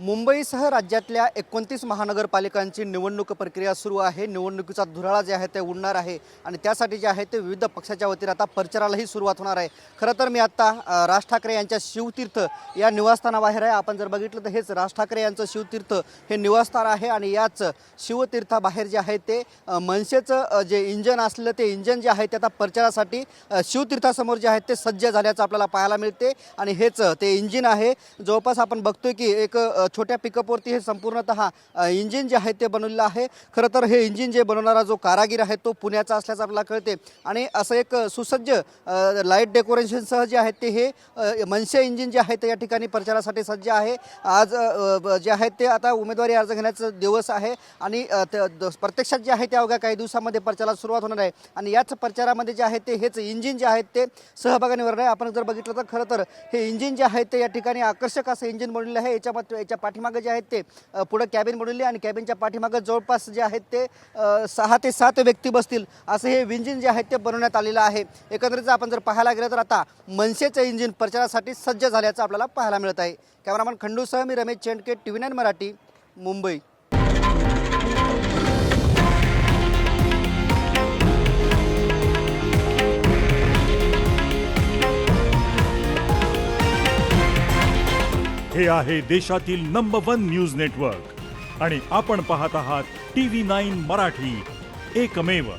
मुंबईसह राज्यातल्या 29 महानगरपालिकांची निवडणूक प्रक्रिया सुरू आहे। निवडणुकीचा धुराळा जे आहे ते उडणार आहे आणि त्यासाठी जे आहे ते विविध पक्षाच्या वतीने आता प्रचारालाही सुरुवात होणार आहे। खरं तर मी आता राज ठाकरे यांच्या शिवतीर्थ या निवासस्थानाबाहेर आहे। आपण जर बघितलं तर हेच राज ठाकरे यांचं शिवतीर्थ हे निवासस्थान आहे आणि याच शिवतीर्थाबाहेर जे आहे ते मनसेचं जे इंजन असलं ते इंजन जे आहे ते आता प्रचारासाठी शिवतीर्थासमोर जे आहे ते सज्ज झाल्याचं आपल्याला पाहायला मिळते आणि हेच ते इंजिन आहे। जवळपास आपण बघतोय की एक छोट्या पिकअपवरती हे संपूर्णतः इंजिन जे आहे ते बनवलेलं आहे। खरं तर हे इंजिन जे बनवणारा जो कारागीर आहे तो पुण्याचा असल्याचं आपल्याला कळते आणि असं एक सुसज्ज लाईट डेकोरेशनसह जे आहे ते हे मनसे इंजिन जे आहे ते या ठिकाणी प्रचारासाठी सज्ज आहे। आज जे आहे ते आता उमेदवारी अर्ज घेण्याचा दिवस आहे आणि प्रत्यक्षात जे आहे ते अवघ्या काही दिवसांमध्ये प्रचाराला सुरुवात होणार आहे आणि याच प्रचारामध्ये जे आहे ते हेच इंजिन जे आहे ते सहभागाने आहे। आपण जर बघितलं तर खरं तर हे इंजिन जे आहे ते या ठिकाणी आकर्षक असं इंजिन बनवलेलं आहे। याच्या पाठीमागे जे आहेत ते पुढे कॅबिन बनवली आणि कॅबिनच्या पाठीमागे जवळपास जे आहेत ते 6 ते 7 व्यक्ती बसतील असं हे इंजिन जे आहे ते बनवण्यात आलेलं आहे। एकंदरीत आपण जर पाहायला गेलं तर आता मनसेचं इंजिन प्रचारासाठी सज्ज झाल्याचं आपल्याला पाहायला मिळत आहे। कॅमेरामन खंडूसह मी रमेश चेंडके, TV9 मराठी, मुंबई। हे आहे देशातील नंबर 1 न्यूज नेटवर्क आणि आपण पाहत आहात TV9 मराठी, एकमेव।